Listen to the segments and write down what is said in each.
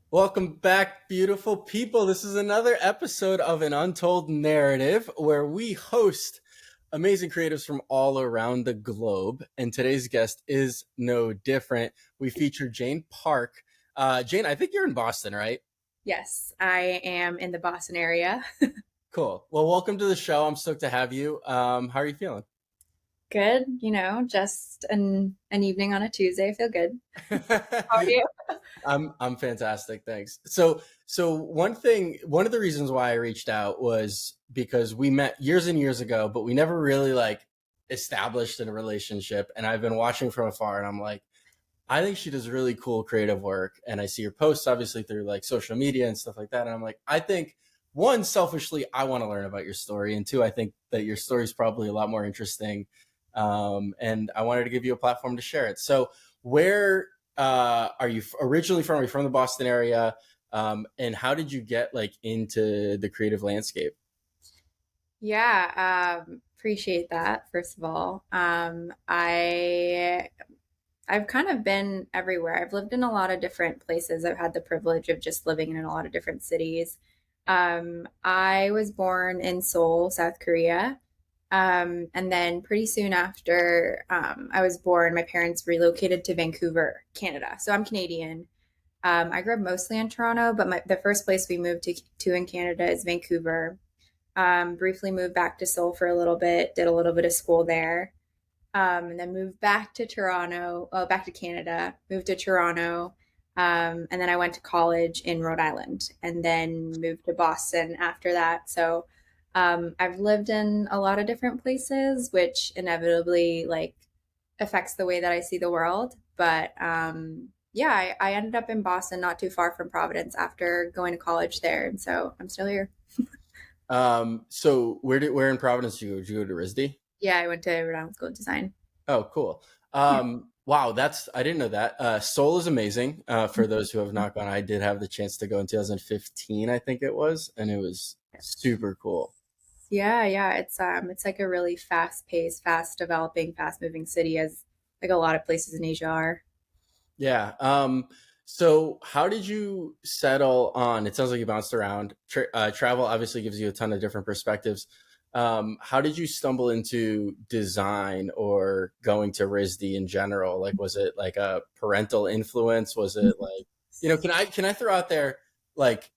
Welcome back, beautiful people. This is another episode of An Untold Narrative where we host amazing creatives from all around the globe. And today's guest is no different. We feature Jane Park. Jane, I think you're in Boston, right? Yes, I am in the Boston area. Cool. Well, welcome to the show. I'm stoked to have you. How are you feeling? Good, just an evening on a Tuesday. I feel good. How are you? I'm fantastic, thanks. So one of the reasons why I reached out was because we met years and years ago, but we never really like established in a relationship. And I've been watching from afar, and I'm like, I think she does really cool creative work, and I see her posts obviously through like social media and stuff like that. And I'm like, I think one, selfishly, I want to learn about your story, and two, I think that your story is probably a lot more interesting. And I wanted to give you a platform to share it. So where are you originally from? Are you from the Boston area? And how did you get like into the creative landscape? Yeah, appreciate that, first of all. I've kind of been everywhere. I've lived in a lot of different places. I've had the privilege of just living in a lot of different cities. I was born in Seoul, South Korea. And then pretty soon after I was born, my parents relocated to Vancouver, Canada. So I'm Canadian. I grew up mostly in Toronto, but the first place we moved to in Canada is Vancouver. Briefly moved back to Seoul for a little bit, did a little bit of school there, and then moved back to Toronto, back to Canada, moved to Toronto, and then I went to college in Rhode Island, and then moved to Boston after that. So I've lived in a lot of different places, which inevitably like affects the way that I see the world. But yeah, I ended up in Boston, not too far from Providence, after going to college there, and so I'm still here. So where in Providence did you go? Did you go to RISD? Yeah, I went to Rhode Island School of Design. Oh, cool. Yeah. Wow, that's I didn't know that. Seoul is amazing. For those who have not gone, I did have the chance to go in 2015, I think it was, and it was super cool. Yeah. It's like a really fast paced, fast developing, fast moving city, as like a lot of places in Asia are. Yeah. So how did you settle on? It sounds like you bounced around. Travel obviously gives you a ton of different perspectives. How did you stumble into design or going to RISD in general? Like, was it like a parental influence? Was it like, can I throw out there like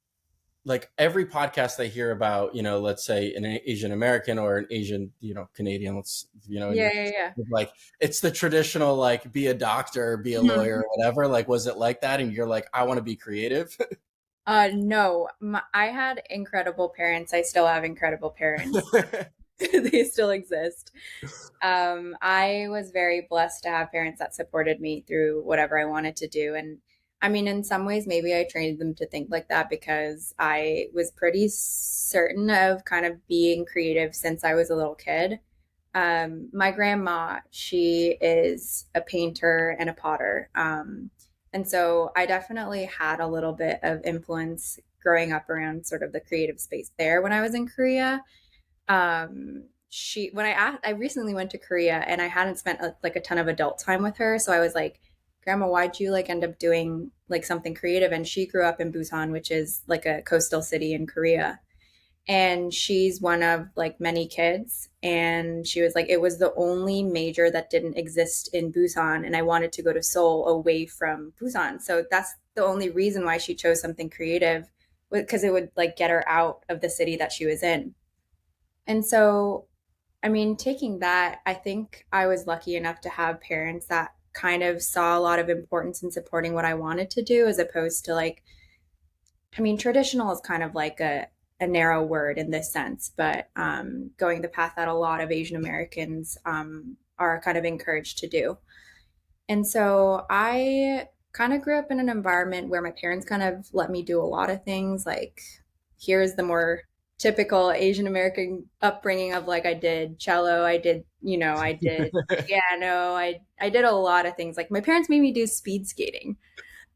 every podcast I hear about, let's say an Asian American or an Asian, Canadian, in your Yeah. like it's the traditional like be a doctor, be a Mhm. lawyer, or whatever. Like, was it like that? And you're like, I want to be creative. No, I had incredible parents. I still have incredible parents. They still exist. I was very blessed to have parents that supported me through whatever I wanted to do. And I mean, in some ways, maybe I trained them to think like that because I was pretty certain of kind of being creative since I was a little kid. My grandma, she is a painter and a potter. And so I definitely had a little bit of influence growing up around sort of the creative space there when I was in Korea. She when I recently went to Korea and I hadn't spent like a ton of adult time with her, so I was like, Grandma, why'd you like end up doing like something creative? And she grew up in Busan, which is like a coastal city in Korea, and she's one of like many kids, and she was like, it was the only major that didn't exist in Busan, and I wanted to go to Seoul away from Busan, so that's the only reason why she chose something creative, because it would like get her out of the city that she was in. And so, I mean, taking that, I think I was lucky enough to have parents that kind of saw a lot of importance in supporting what I wanted to do, as opposed to like, I mean, traditional is kind of like a narrow word in this sense, but going the path that a lot of Asian Americans are kind of encouraged to do. And so I kind of grew up in an environment where my parents kind of let me do a lot of things. Like, here's the more typical Asian American upbringing of like I did cello, I did piano, I did a lot of things. Like my parents made me do speed skating.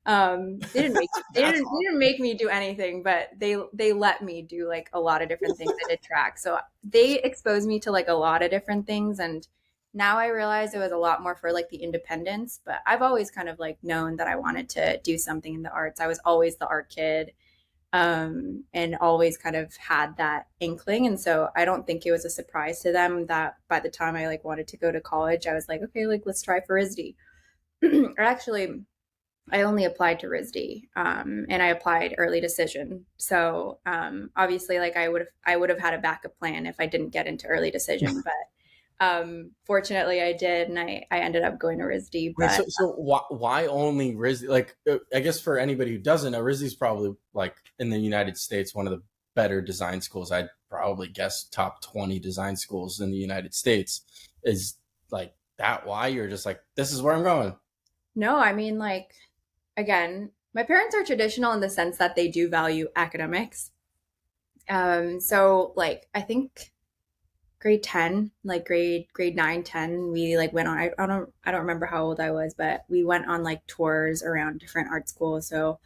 That's They didn't awesome. make me do anything, but they let me do like a lot of different things. I did track. So they exposed me to like a lot of different things, and Now I realize it was a lot more for like the independence, but I've always kind of like known that I wanted to do something in the arts. I was always the art kid, and always kind of had that inkling. And so I don't think it was a surprise to them that by the time I like wanted to go to college, I was like, okay, like let's try for ISD. Or actually, I only applied to RISD, and I applied early decision. So obviously, like I would have had a backup plan if I didn't get into early decision. But fortunately, I did, and I ended up going to RISD. Wait, But so why only RISD? Like, I guess for anybody who doesn't know, RISD's probably like in the United States one of the better design schools. I'd probably guess top 20 design schools in the United States. Is like that why you're just like, this is where I'm going? no, I mean, like again, my parents are traditional in the sense that they do value academics. So like I think grade 10, like grade 9, 10, we like went on, I don't remember how old I was, but we went on like tours around different art schools. So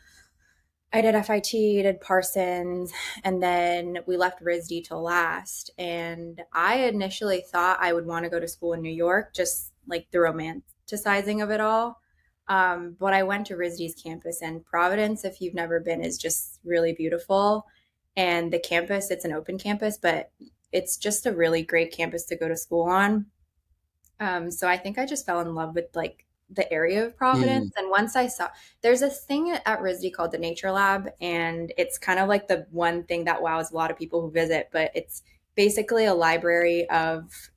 I did FIT, did Parsons, and then we left RISD till last. And I initially thought I would want to go to school in New York, just like the romanticizing of it all. But I went to RISD's campus, and Providence, if you've never been, is just really beautiful. And the campus, it's an open campus, but it's just a really great campus to go to school on. So I think I just fell in love with like the area of Mm, Providence. And once I saw, there's a thing at RISD called the Nature Lab, and it's kind of like the one thing that wows a lot of people who visit, but it's basically a library of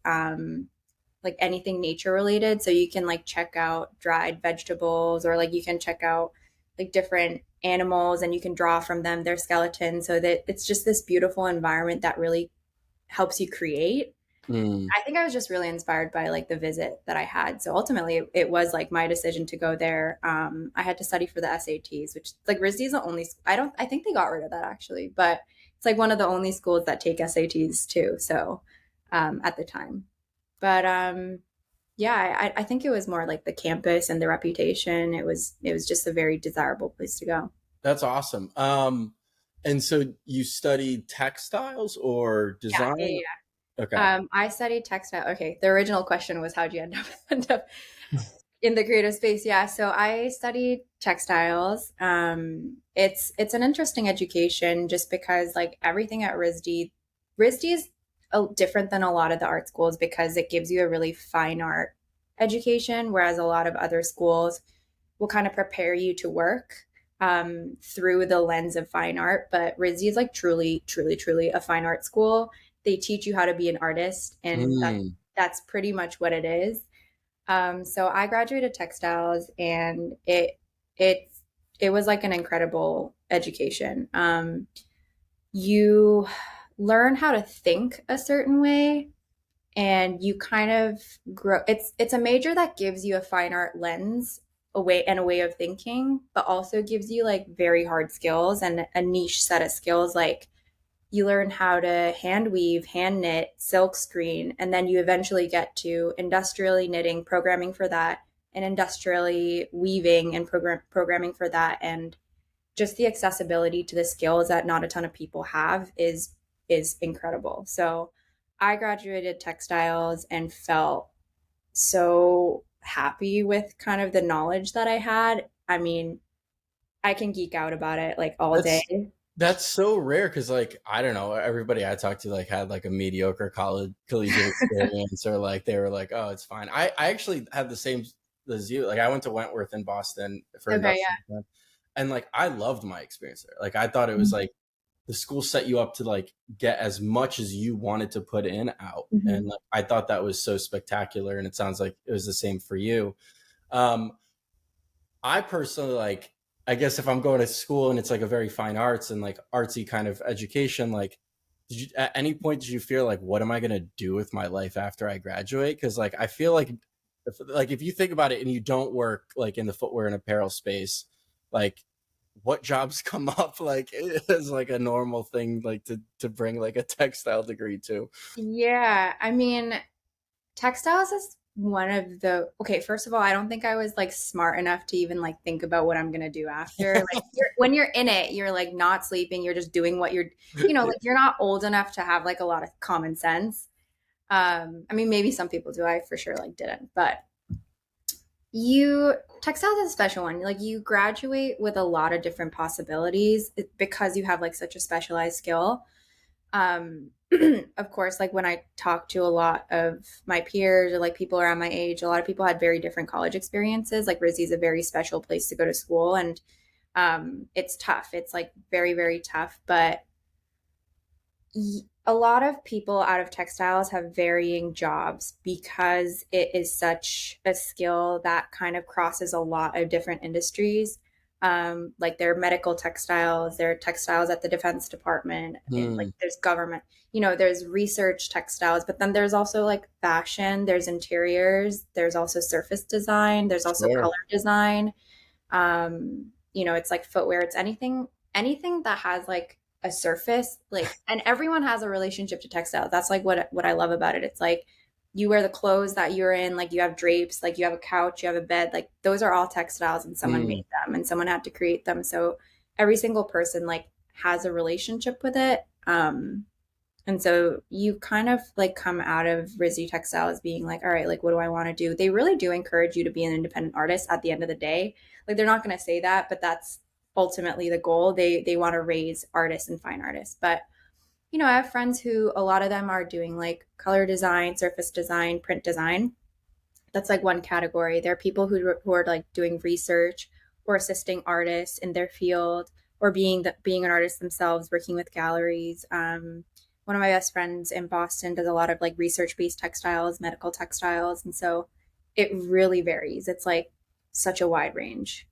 like anything nature related. So you can like check out dried vegetables, or like you can check out like different animals and you can draw from them their skeletons, so that it's just this beautiful environment that really helps you create. mm. I think I was just really inspired by like the visit that I had. So ultimately, it was like my decision to go there. I had to study for the SATs, which like RISD is the only. I think they got rid of that actually, but it's like one of the only schools that take SATs too. So at the time, but yeah, I think it was more like the campus and the reputation. It was just a very desirable place to go. That's awesome. And so you studied textiles or Yeah, yeah, design? yeah. Okay. I studied textile. Okay, the original question was how'd you end up end up in the creative space? Yeah, so I studied textiles. It's an interesting education just because like everything at RISD is different than a lot of the art schools because it gives you a really fine art education, whereas a lot of other schools will kind of prepare you to work through the lens of fine art. But RISD is like truly, truly, truly a fine art school. They teach you how to be an artist, and Mm. that's pretty much what it is. So I graduated textiles, and it it was like an incredible education. You learn how to think a certain way, and you kind of grow. It's a major that gives you a fine art lens, a way of thinking, but also gives you like very hard skills and a niche set of skills like you learn how to hand weave, hand knit, silk screen, and then you eventually get to industrially knitting, programming for that, and industrially weaving and programming for that. And just the accessibility to the skills that not a ton of people have is incredible. So I graduated textiles and felt so happy with kind of the knowledge that I had. I mean, I can geek out about it like all That's day. That's so rare because, like, I don't know, everybody I talked to like had like a mediocre college collegiate experience, or like they were like, oh, it's fine. I actually had the same as you. Like, I went to Wentworth in Boston for Okay, industrial design, and like I loved my experience there. Like, I thought it was yeah. like the school set you up to like get as much as you wanted to put in out, and Mhm. like I thought that was so spectacular. And it sounds like it was the same for you. Um, I personally like, I guess if I'm going to school and it's like a very fine arts and like artsy kind of education, like, did you at any point did you feel like, what am I going to do with my life after I graduate? Because like I feel like if you think about it and you don't work like in the footwear and apparel space, like what jobs come up like is like a normal thing like to bring like a textile degree to. Yeah, I mean, textiles is one of the okay, first of all, I don't think I was like smart enough to even like think about what I'm gonna do after. Like when you're in it, you're like not sleeping, you're just doing what you're, like you're not old enough to have like a lot of common sense. I mean, maybe some people do. I for sure like didn't, but you textiles is a special one. Like you graduate with a lot of different possibilities because you have like such a specialized skill. Um, of course, like when I talk to a lot of my peers or like people around my age, a lot of people had very different college experiences. Like RISD is a very special place to go to school, and it's tough. It's like very, very tough, but a lot of people out of textiles have varying jobs because it is such a skill that kind of crosses a lot of different industries. Like there are medical textiles, there are textiles at the Defense Department, and like Mm, there's government, there's research textiles, but then there's also like fashion, there's interiors, there's also surface design, there's also sure. color design. It's like footwear, it's anything that has like a surface, like, and everyone has a relationship to textiles. That's like what I love about it. It's like you wear the clothes that you're in, like you have drapes, like you have a couch, you have a bed, like those are all textiles and someone Mm. made them and someone had to create them. So every single person like has a relationship with it. And so you kind of like come out of RISD Textiles being like, all right, like what do I want to do? They really do encourage you to be an independent artist at the end of the day. Like they're not going to say that, but that's ultimately the goal. They want to raise artists and fine artists. But I have friends who a lot of them are doing like color design, surface design, print design. That's like one category. There are people who are like doing research or assisting artists in their field or being an artist themselves, working with galleries. One of my best friends in Boston does a lot of like research based textiles, medical textiles, and so it really varies. It's like such a wide range.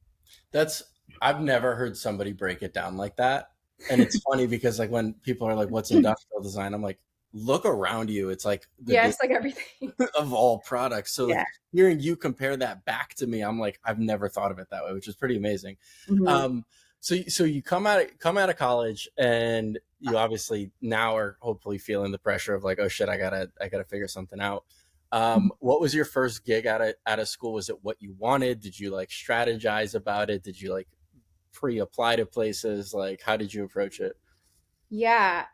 That's I've never heard somebody break it down like that. And it's funny because like when people are like, "What's industrial design?" I'm like, look around you. It's like the Yeah, it's like everything. of all products. So like Yeah. hearing you compare that back to me, I'm like, I've never thought of it that way, which is pretty amazing. Mhm. So you come out of college, and you obviously now are hopefully feeling the pressure of like, oh shit, I gotta figure something out. What was your first gig out of school? Was it what you wanted? Did you like strategize about it? Did you like pre-apply to places? Like, how did you approach it? Yeah.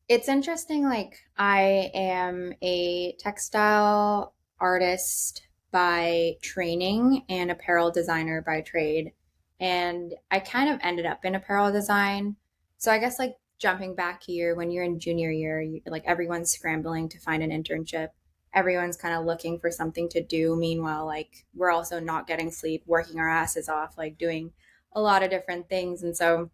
It's interesting. Like, I am a textile artist by training and apparel designer by trade. And I kind of ended up in apparel design. So I guess like jumping back here, when you're in junior year, like everyone's scrambling to find an internship. Everyone's kind of looking for something to do. Meanwhile, like we're also not getting sleep, working our asses off, like doing a lot of different things. And so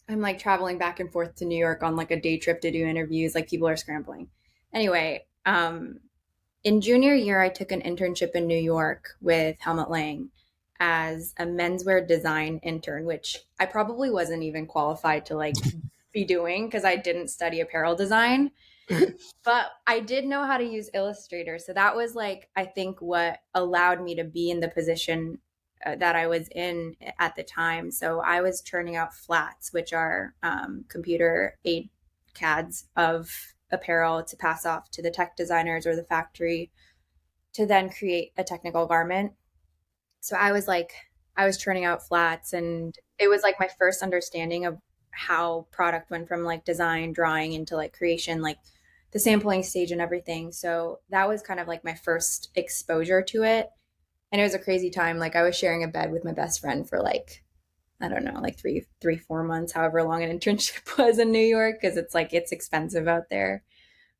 I'm like traveling back and forth to New York on like a day trip to do interviews. Like people are scrambling. Anyway, in junior year, I took an internship in New York with Helmut Lang as a menswear design intern, which I probably wasn't even qualified to like be doing because I didn't study apparel design, but I did know how to use Illustrator. So that was like, I think, what allowed me to be in the position that I was in at the time. So I was churning out flats, which are computer aid CADs of apparel to pass off to the tech designers or the factory to then create a technical garment. So I was churning out flats, and it was like my first understanding of how product went from like design, drawing into like creation, like the sampling stage and everything. So that was kind of like my first exposure to it. And it was a crazy time. Like I was sharing a bed with my best friend for like, I don't know, like 4 months, however long an internship was in New York, because it's like it's expensive out there.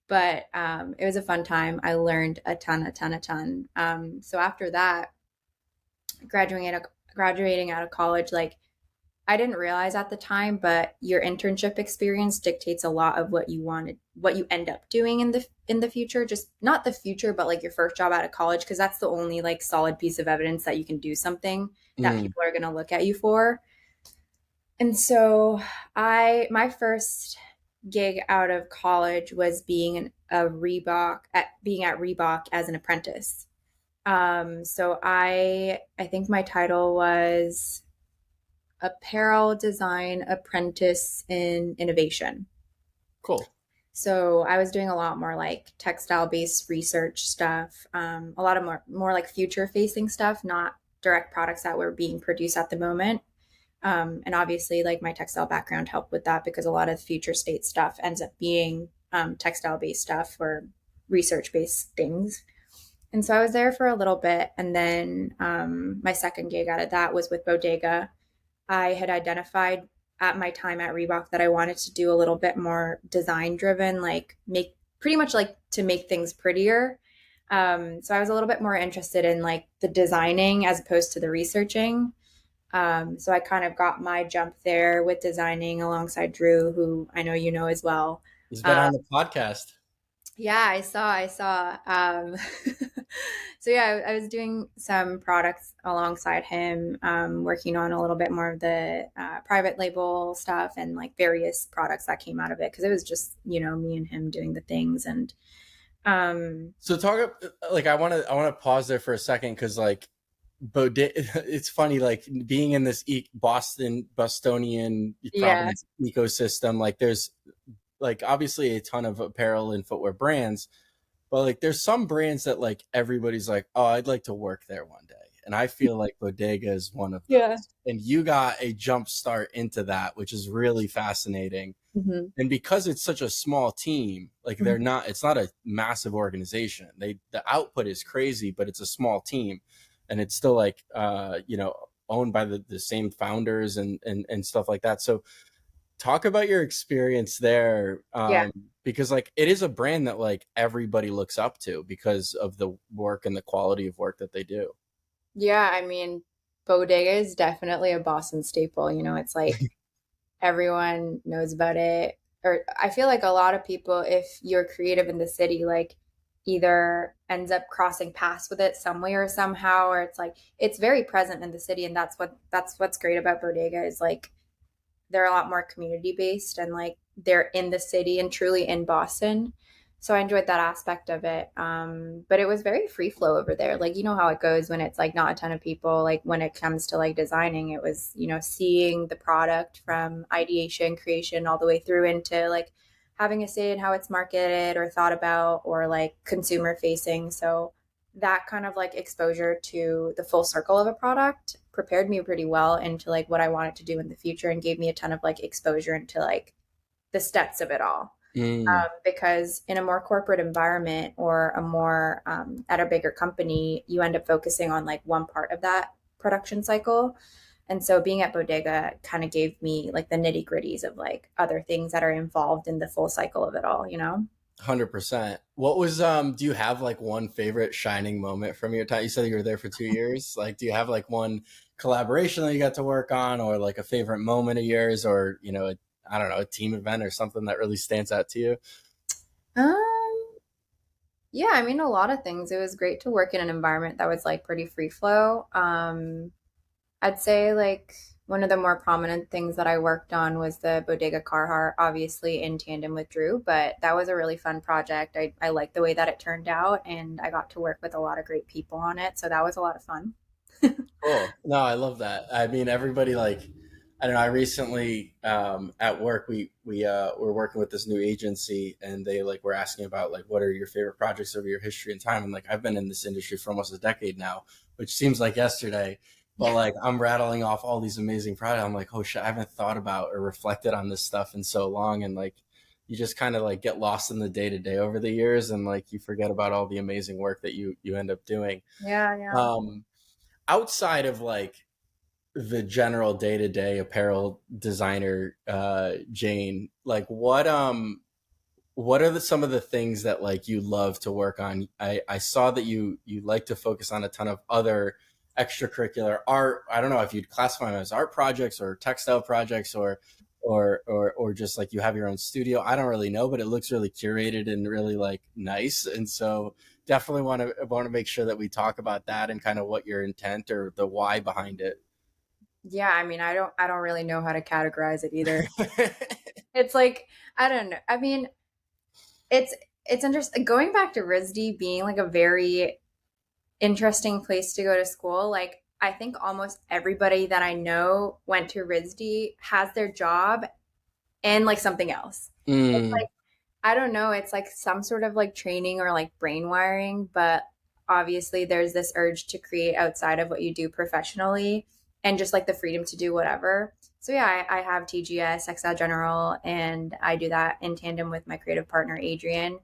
But it was a fun time. I learned a ton, a ton, a ton. So after that, graduating out of college, like I didn't realize at the time, but your internship experience dictates a lot of what you end up doing in the future. Just not the future, but like your first job out of college, because that's the only like solid piece of evidence that you can do something that Mm, people are going to look at you for. And so my first gig out of college was being at Reebok as an apprentice. So I think my title was apparel design apprentice in innovation. cool. So I was doing a lot more like textile based research stuff, a lot of more like future facing stuff, not direct products that were being produced at the moment. And obviously, like my textile background helped with that because a lot of future state stuff ends up being textile based stuff or research based things. And so I was there for a little bit. And then my second gig out of that was with Bodega. I had identified at my time at Reebok that I wanted to do a little bit more design driven, like make pretty much like to make things prettier. So I was a little bit more interested in like the designing as opposed to the researching. So I kind of got my jump there with designing alongside Drew, who I know you know as well. He's been Uh, on the podcast. yeah, I saw. So yeah, I was doing some products alongside him, working on a little bit more of the private label stuff and like various products that came out of it because it was just me and him doing the things and So talk like I want to pause there for a second because like it's funny like being in this Bostonian yeah. Providence ecosystem. Like there's like obviously a ton of apparel and footwear brands, but like there's some brands that like everybody's like, oh, I'd like to work there one day. And I feel like Bodega is one of Yeah. those. And you got a jump start into that, which is really fascinating. Hmm. And because it's such a small team, like Hmm. it's not a massive organization. The output is crazy, but it's a small team. And it's still like owned by the same founders and stuff like that. So talk about your experience there, Yeah. because like it is a brand that like everybody looks up to because of the work and the quality of work that they do. Yeah. I mean, Bodega is definitely a Boston staple. It's like everyone knows about it. Or I feel like a lot of people, if you're creative in the city, like either ends up crossing paths with it some way or somehow, or it's like it's very present in the city. And that's what's great about Bodega is like they're a lot more community based and like they're in the city and truly in Boston. So I enjoyed that aspect of it. But it was very free flow over there. Like, you know how it goes when it's like not a ton of people. Like when it comes to like designing, it was, seeing the product from ideation, creation, all the way through into like having a say in how it's marketed or thought about or like consumer facing. So that kind of like exposure to the full circle of a product prepared me pretty well into like what I wanted to do in the future and gave me a ton of like exposure into like the steps of it all. Mm, Because in a more corporate environment or a more at a bigger company, you end up focusing on like one part of that production cycle. And so being at Bodega kind of gave me like the nitty gritties of like other things that are involved in the full cycle of it all. 100%. What was do you have like one favorite shining moment from your time? You said you were there for 2 years. Like, do you have like one collaboration that you got to work on, or like a favorite moment of yours, or I don't know, a team event or something that really stands out to you? Um, yeah, I mean, a lot of things. It was great to work in an environment that was like pretty free flow. I'd say like one of the more prominent things that I worked on was the Bodega Carhartt, obviously in tandem with Drew, but that was a really fun project. I liked the way that it turned out and I got to work with a lot of great people on it. So that was a lot of fun. Cool. No, I love that. I mean, everybody like, I don't know. I recently at work we were working with this new agency, and they like were asking about like what are your favorite projects over your history and time. And like I've been in this industry for almost a decade now, which seems like yesterday. But like I'm rattling off all these amazing projects. I'm like, oh shit, I haven't thought about or reflected on this stuff in so long, and like you just kind of like get lost in the day to day over the years, and like you forget about all the amazing work that you end up doing. Yeah, yeah. Um, outside of like the general day-to-day apparel designer, Jane, like what are some of the things that like you love to work on? I saw that you like to focus on a ton of other extracurricular art. I don't know if you'd classify them as art projects or textile projects, or just like you have your own studio. I don't really know, but it looks really curated and really like nice. And so definitely want to make sure that we talk about that and kind of what your intent or the why behind it. Yeah, I mean, I don't really know how to categorize it either. It's like, I don't know. I mean, it's it's interesting going back to RISD being like a very interesting place to go to school. Like, I think almost everybody that I know went to RISD has their job and like something else. It's Mm, like, I don't know, it's like some sort of like training or like brain wiring, but obviously there's this urge to create outside of what you do professionally. and just like the freedom to do whatever. So yeah, I have TGS, Textile General, and I do that in tandem with my creative partner, Adrian.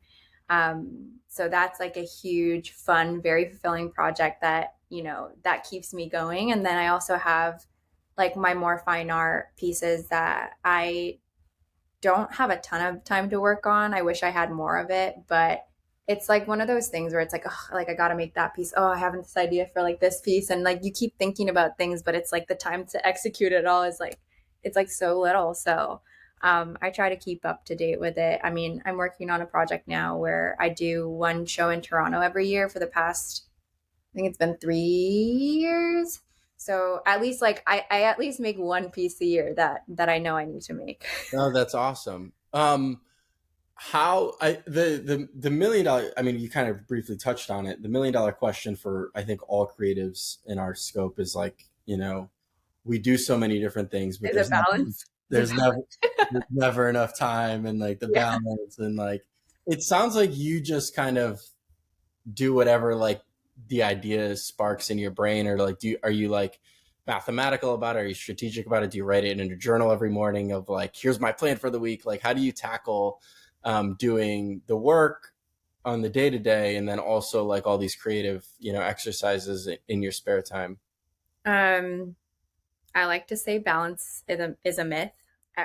So that's like a huge, fun, very fulfilling project that, that keeps me going. And then I also have like my more fine art pieces that I don't have a ton of time to work on. I wish I had more of it, but it's like one of those things where it's like, oh, like I got to make that piece. Oh, I have this idea for like this piece. And like you keep thinking about things, but it's like the time to execute it all is like, it's like so little. So I try to keep up to date with it. I mean, I'm working on a project now where I do one show in Toronto every year for the past, I think it's been 3 years. So at least like I at least make one piece a year that I know I need to make. Oh, that's awesome. How the $1 million, I mean, you kind of briefly touched on it. The $1 million question for, I think, all creatives in our scope is like, we do so many different things, but Is it balance? Is there's it never balance? there's never enough time, and like the Yeah. balance, and like it sounds like you just kind of do whatever like the idea sparks in your brain, or like are you like mathematical about it? Are you strategic about it? Do you write it in a journal every morning of like, here's my plan for the week? Like, how do you tackle doing the work on the day to day, and then also like all these creative, exercises in your spare time? Um, I like to say balance is a myth,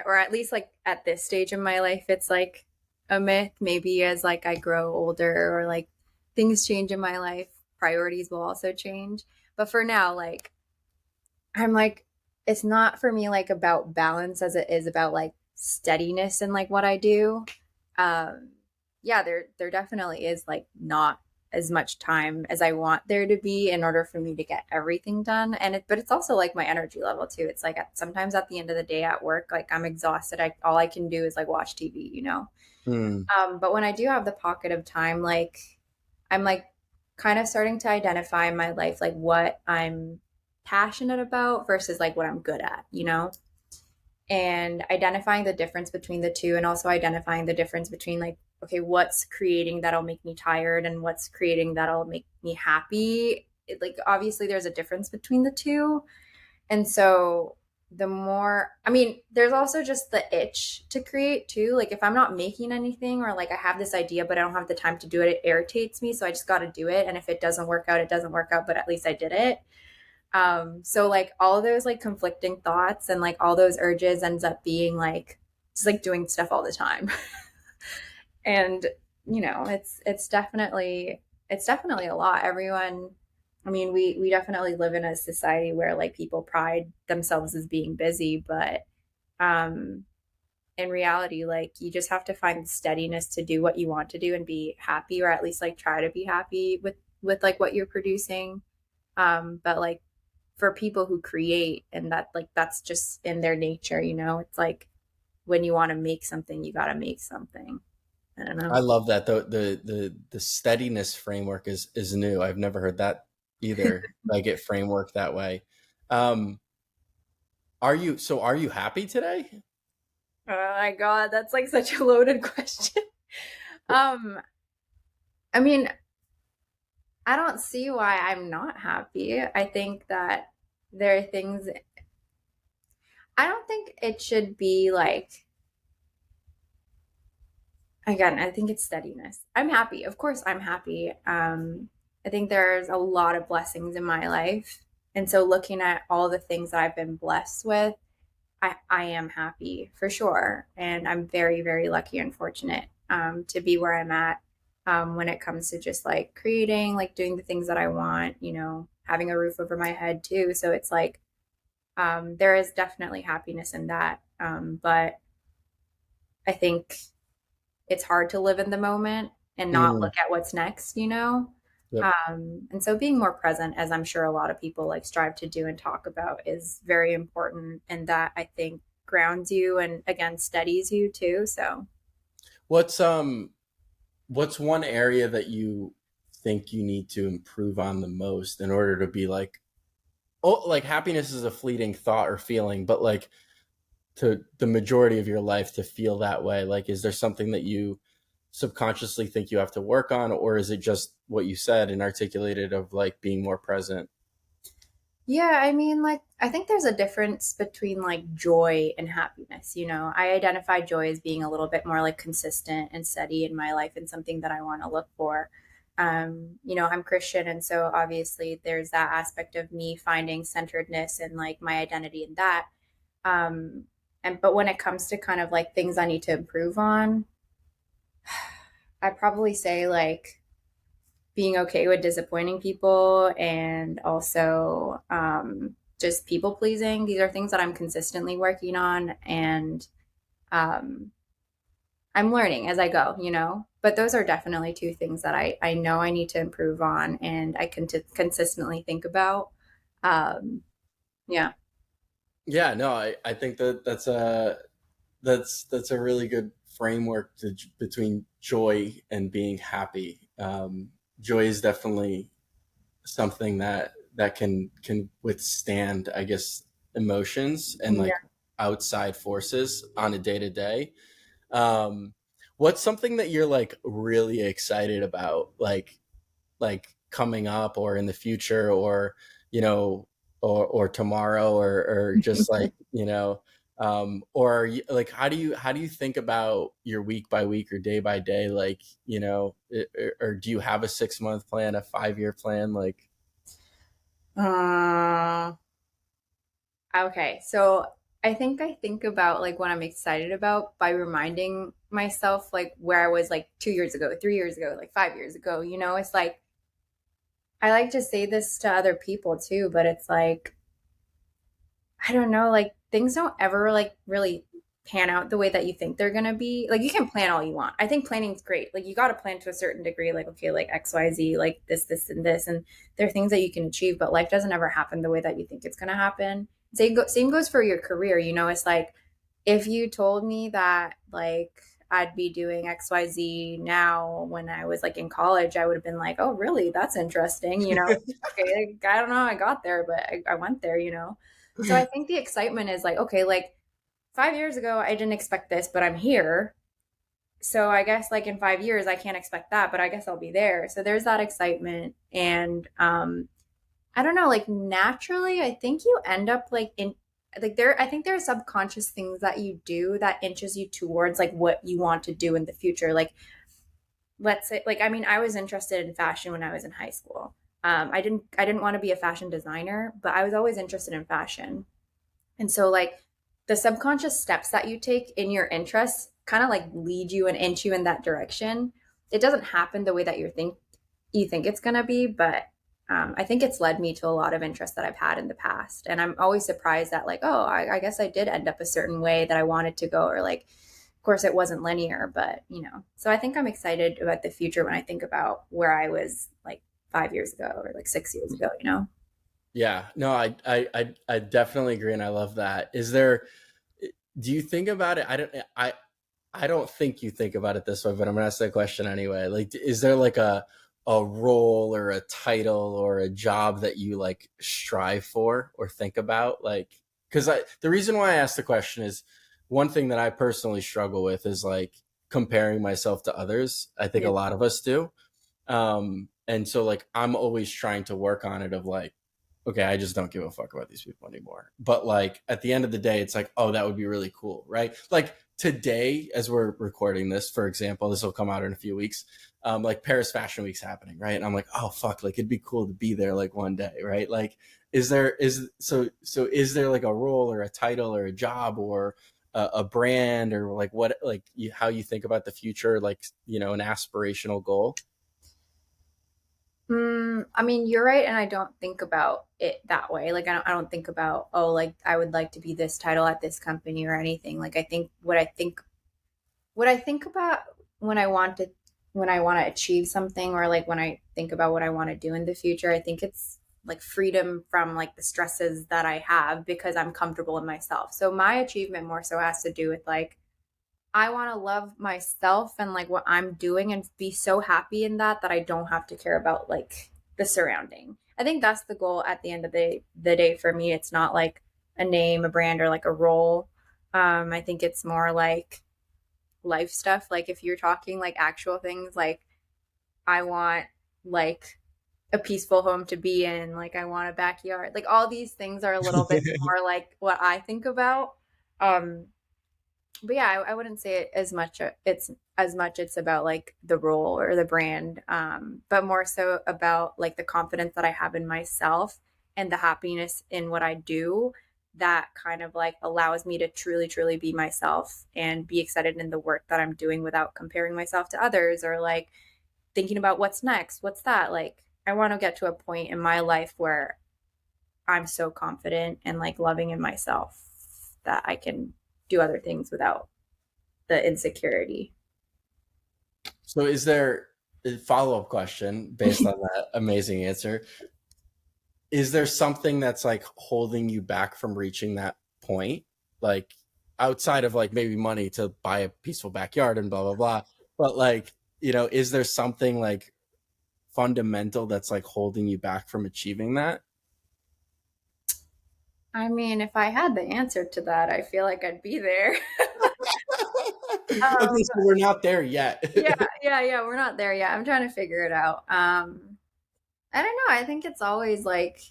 or at least like at this stage in my life, it's like a myth. Maybe as like I grow older or like things change in my life, priorities will also change. But for now, like I'm like, it's not for me like about balance as it is about like steadiness in like what I do. Um, yeah, there definitely is like not as much time as I want there to be in order for me to get everything done. But it's also like my energy level too. It's like sometimes at the end of the day at work, like I'm exhausted. All I can do is like watch TV, you know? Hmm. But when I do have the pocket of time, like I'm like kind of starting to identify in my life, like what I'm passionate about versus like what I'm good at, you know? And identifying the difference between the two, and also identifying the difference between like, okay, what's creating that'll make me tired and what's creating that'll make me happy. Like, obviously, there's a difference between the two. And so the more, I mean, there's also just the itch to create too. Like if I'm not making anything, or like I have this idea but I don't have the time to do it, it irritates me. So I just got to do it. And if it doesn't work out, it doesn't work out, but at least I did it. So like all those like conflicting thoughts and like all those urges ends up being like just like doing stuff all the time. And it's definitely a lot. Everyone, I mean, we definitely live in a society where like people pride themselves as being busy, but um in reality, like you just have to find steadiness to do what you want to do and be happy, or at least like try to be happy with like what you're producing. But like for people who create, and that like that's just in their nature, it's like when you want to make something, you got to make something. I don't know. I love that. The steadiness framework is new. I've never heard that either. Like it framework that way. Um, are you happy today? Oh my God, that's like such a loaded question. Um, I mean, I don't see why I'm not happy. I think that there are things, I don't think it should be like, again, I think it's steadiness. I'm happy. Of course, I'm happy. I think there's a lot of blessings in my life. And so looking at all the things that I've been blessed with, I am happy for sure. And I'm very, very lucky and fortunate to be where I'm at when it comes to just like creating, like doing the things that I want, having a roof over my head too. So it's like there is definitely happiness in that. But I think it's hard to live in the moment and not Mm, look at what's next. yep. And so being more present, as I'm sure a lot of people like strive to do and talk about, is very important. And that I think grounds you and again steadies you too. So What's what's one area that you think you need to improve on the most in order to be like, oh, like happiness is a fleeting thought or feeling, but like to the majority of your life to feel that way, like is there something that you subconsciously think you have to work on, or is it just what you said and articulated of like being more present? Yeah, I mean, like, I think there's a difference between like joy and happiness. You know, I identify joy as being a little bit more like consistent and steady in my life and something that I want to look for. You know, I'm Christian, and so obviously there's that aspect of me finding centeredness and like my identity in that. Um, and but when it comes to kind of like things I need to improve on, I probably say like being okay with disappointing people and also just people pleasing. These are things that I'm consistently working on and um, I'm learning as I go, you know. But those are definitely two things that I know I need to improve on and I can consistently think about. Um, yeah. Yeah, no, I think that that's a really good framework between joy and being happy. Joy is definitely something that can withstand, I guess, emotions and like Yeah. outside forces on a day to day. Um, what's something that you're like really excited about, like coming up or in the future, or you know, or tomorrow, or just like or like how do you think about your week by week or day by day, like or do you have a 6 month plan, a 5 year plan, like? Uh, okay. So I think about like what I'm excited about by reminding myself like where I was like 2 years ago, 3 years ago, like 5 years ago. You know, it's like I like to say this to other people too, but it's like I don't know, like things don't ever like really pan out the way that you think they're gonna be. Like you can plan all you want. I think planning's great. Like you got to plan to a certain degree. Like okay, like X, Y, Z, like this, and this, and there are things that you can achieve. But life doesn't ever happen the way that you think it's gonna happen. Same goes for your career. You know, it's like if you told me that like I'd be doing XYZ now when I was like in college, I would have been like, oh, really? That's interesting. You know, okay, like, I don't know how I got there, but I went there, you know. So I think the excitement is like, okay, like 5 years ago, I didn't expect this, but I'm here. So I guess like in 5 years, I can't expect that, but I guess I'll be there. So there's that excitement. And I don't know, like naturally, I think you end up like in like there I think there are subconscious things that you do that inches you towards like what you want to do in the future. Like let's say like I mean, I was interested in fashion when I was in high school. I didn't want to be a fashion designer, but I was always interested in fashion. And so like the subconscious steps that you take in your interests kind of like lead you and inch you in that direction. It doesn't happen the way that you think it's gonna be, but I think it's led me to a lot of interests that I've had in the past. And I'm always surprised that like, oh, I guess I did end up a certain way that I wanted to go, or like, of course it wasn't linear, but you know. So I think I'm excited about the future when I think about where I was like 5 years ago or like 6 years ago, you know? Yeah, no, I definitely agree, and I love that. Is there? Do you think about it? I don't think you think about it this way, but I'm gonna ask that question anyway. Like, is there like a role or a title or a job that you like strive for or think about? Like, because the reason why I asked the question is one thing that I personally struggle with is like comparing myself to others. I think a Yeah. lot of us do. And so like I'm always trying to work on it of like, okay, I just don't give a fuck about these people anymore. But like at the end of the day, it's like, oh, that would be really cool, right? Like today, as we're recording this, for example, this will come out in a few weeks. Like Paris Fashion Week's happening, right? And I'm like, oh fuck, like it'd be cool to be there like one day, right? Like, is there like a role or a title or a job or a brand or like what like how you think about the future, like an aspirational goal? I mean, you're right, and I don't think about it that way. Like, I don't think about, oh, like I would like to be this title at this company or anything. Like, I think what I think about when when I want to achieve something, or like when I think about what I want to do in the future, I think it's like freedom from like the stresses that I have because I'm comfortable in myself. So my achievement more so has to do with like I want to love myself and like what I'm doing and be so happy in that that I don't have to care about like the surrounding. I think that's the goal at the end of the day for me. It's not like a name, a brand, or like a role. I think it's more like life stuff. Like if you're talking like actual things, like I want like a peaceful home to be in. Like I want a backyard. Like all these things are a little bit more like what I think about. Um, but yeah, I wouldn't say it as much. It's as much it's about like the role or the brand, but more so about like the confidence that I have in myself and the happiness in what I do. That kind of like allows me to truly, truly be myself and be excited in the work that I'm doing without comparing myself to others or like thinking about what's next, what's that. Like I want to get to a point in my life where I'm so confident and like loving in myself that I can do other things without the insecurity. So is there a follow-up question based on that amazing answer? Is there something that's like holding you back from reaching that point? Like outside of like maybe money to buy a peaceful backyard and blah blah blah. But like, is there something like fundamental that's like holding you back from achieving that? I mean, if I had the answer to that, I feel like I'd be there. Okay, um, so we're not there yet. yeah, yeah. We're not there yet. I'm trying to figure it out. I don't know. I think it's always like,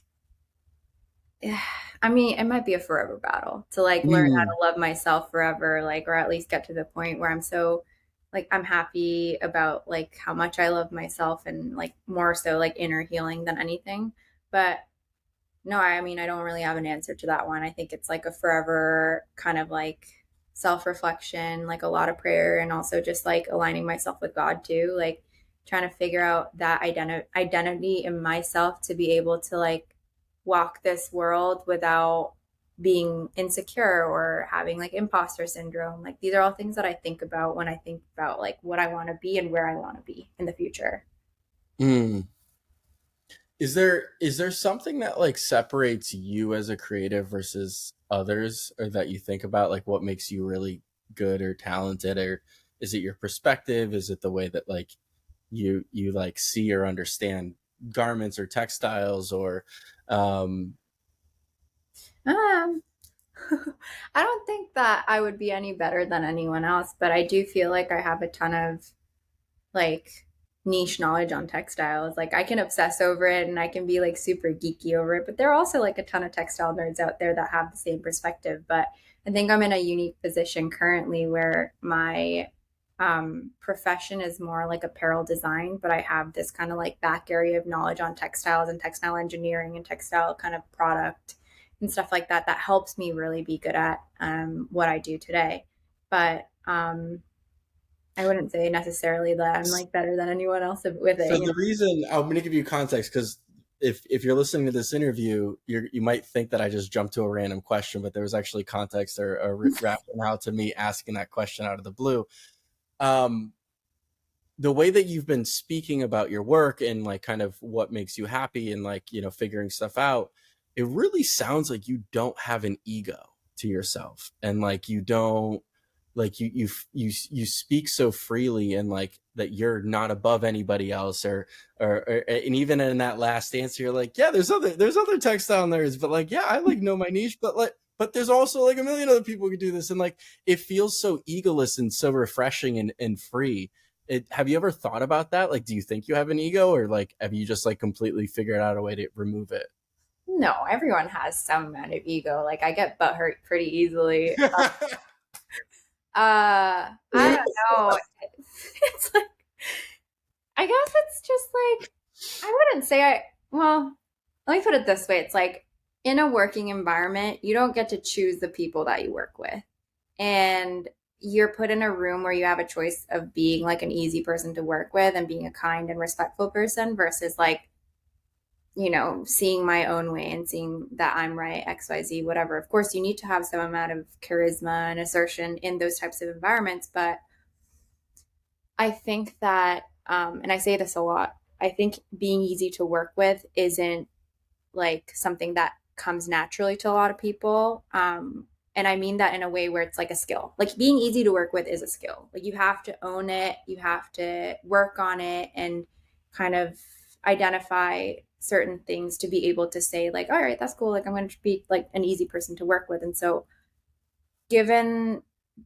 I mean, it might be a forever battle to like learn how Mm, to love myself forever, like, or at least get to the point where I'm so like I'm happy about like how much I love myself and like more so like inner healing than anything. But no, I mean, I don't really have an answer to that one. I think it's like a forever kind of like self reflection, like a lot of prayer, and also just like aligning myself with God too. Like trying to figure out that identity in myself to be able to like walk this world without being insecure or having like imposter syndrome. Like these are all things that I think about when I think about like what I want to be and where I want to be in the future. mm. Is there something that like separates you as a creative versus others, or that you think about like what makes you really good or talented, or is it your perspective? Is it the way that like you like see or understand garments or textiles, or um Um, I don't think that I would be any better than anyone else, but I do feel like I have a ton of like niche knowledge on textiles. Like I can obsess over it and I can be like super geeky over it, but there are also like a ton of textile nerds out there that have the same perspective. But I think I'm in a unique position currently where my profession is more like apparel design, but I have this kind of like back area of knowledge on textiles and textile engineering and textile kind of product and stuff like that that helps me really be good at what I do today. But I wouldn't say necessarily that I'm like better than anyone else with so it. You the reason I'm going to give you context, because if you're listening to this interview, you might think that I just jumped to a random question, but there was actually context or a rationale to me asking that question out of the blue. um the way that you've been speaking about your work and like kind of what makes you happy and like figuring stuff out, it really sounds like you don't have an ego to yourself, and like you don't like you speak so freely, and like that you're not above anybody else, or and even in that last answer you're like, yeah, there's other textile nerds, but like, yeah, I like know my niche, but there's also like a million other people who can do this, and like it feels so egoless and so refreshing and free. Have you ever thought about that? Like, do you think you have an ego, or like have you just like completely figured out a way to remove it? No, everyone has some amount of ego. Like I get butt hurt pretty easily. I don't know. It's like I guess it's just like I wouldn't say well, let me put it this way. It's like in a working environment, you don't get to choose the people that you work with. And you're put in a room where you have a choice of being like an easy person to work with and being a kind and respectful person versus like, seeing my own way and seeing that I'm right, XYZ, whatever. Of course, you need to have some amount of charisma and assertion in those types of environments. But I think that, and I say this a lot, I think being easy to work with isn't like something that comes naturally to a lot of people. And I mean that in a way where it's like a skill. Like being easy to work with is a skill. Like you have to own it, you have to work on it and kind of identify certain things to be able to say, like, all right, that's cool. Like I'm going to be like an easy person to work with. And so, given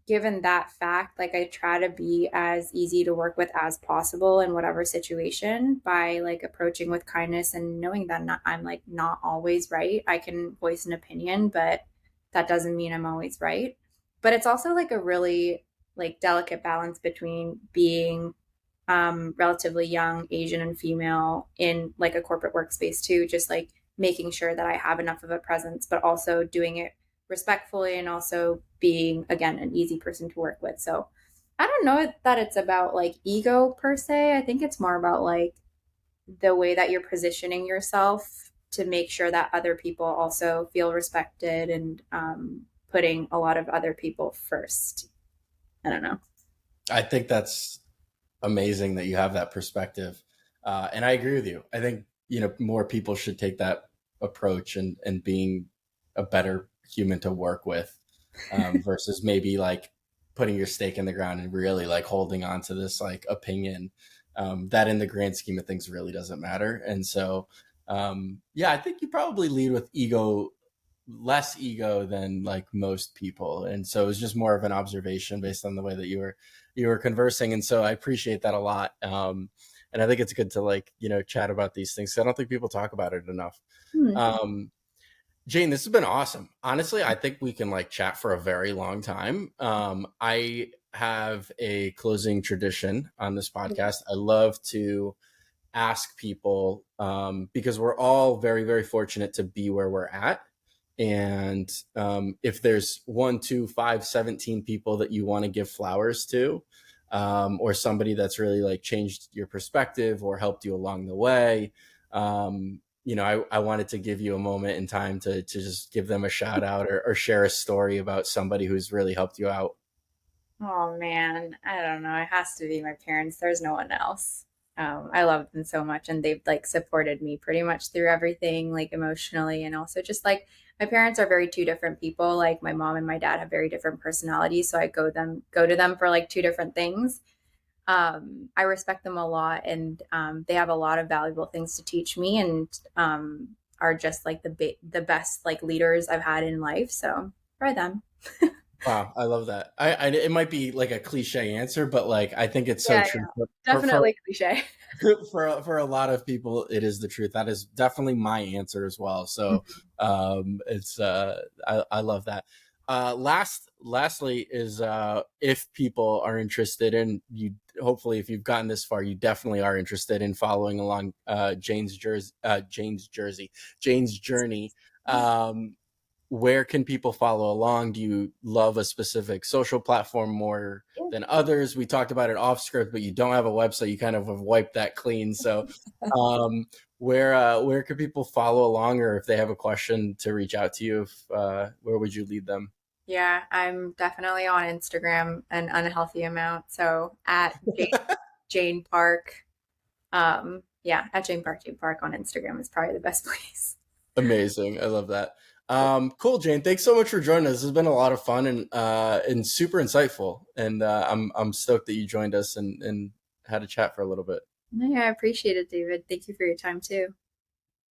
given that fact, like I try to be as easy to work with as possible in whatever situation by like approaching with kindness and knowing that I'm like not always right. I can voice an opinion, but that doesn't mean I'm always right. But it's also like a really like delicate balance between being relatively young Asian and female in like a corporate workspace too, just like making sure that I have enough of a presence, but also doing it respectfully and also being, again, an easy person to work with. So I don't know that it's about like ego per se. I think it's more about like the way that you're positioning yourself to make sure that other people also feel respected and putting a lot of other people first. I don't know. I think that's amazing that you have that perspective. And I agree with you. I think, more people should take that approach and being a better human to work with, versus maybe like putting your stake in the ground and really like holding on to this like opinion, that in the grand scheme of things really doesn't matter. And so, yeah, I think you probably lead with less ego than like most people. And so it was just more of an observation based on the way that you were conversing. And so I appreciate that a lot. And I think it's good to like, chat about these things. I don't think people talk about it enough. Hmm. Um, Jane, this has been awesome. Honestly, I think we can like chat for a very long time. I have a closing tradition on this podcast. I love to ask people, because we're all very, very fortunate to be where we're at. And if there's 1, 2, 5, 17 people that you want to give flowers to, or somebody that's really like changed your perspective or helped you along the way, I wanted to give you a moment in time to just give them a shout out, or share a story about somebody who's really helped you out. Oh man, I don't know. It has to be my parents. There's no one else. I love them so much, and they've like supported me pretty much through everything, like emotionally, and also just like my parents are very two different people. Like my mom and my dad have very different personalities, so I go to them for like two different things. I respect them a lot, and they have a lot of valuable things to teach me, and are just like the best like leaders I've had in life. So for them. Wow, I love that. It might be like a cliche answer, but like I think it's so Yeah, true yeah. for Definitely cliche. for a lot of people. It is the truth. That is definitely my answer as well. So it's I love that. Lastly is, if people are interested in you, hopefully if you've gotten this far, you definitely are interested in following along Jane's journey. Um, where can people follow along? Do you love a specific social platform more than others? We talked about it off script, but you don't have a website. You kind of have wiped that clean. So, um, where can people follow along, or if they have a question to reach out to you, where would you lead them? Yeah, I'm definitely on Instagram an unhealthy amount. So at Jane Park. Yeah, at Jane Park on Instagram is probably the best place. Amazing. I love that. Cool, Jane. Thanks so much for joining us. This has been a lot of fun and super insightful. And I'm stoked that you joined us and had a chat for a little bit. No, yeah, I appreciate it, David. Thank you for your time too.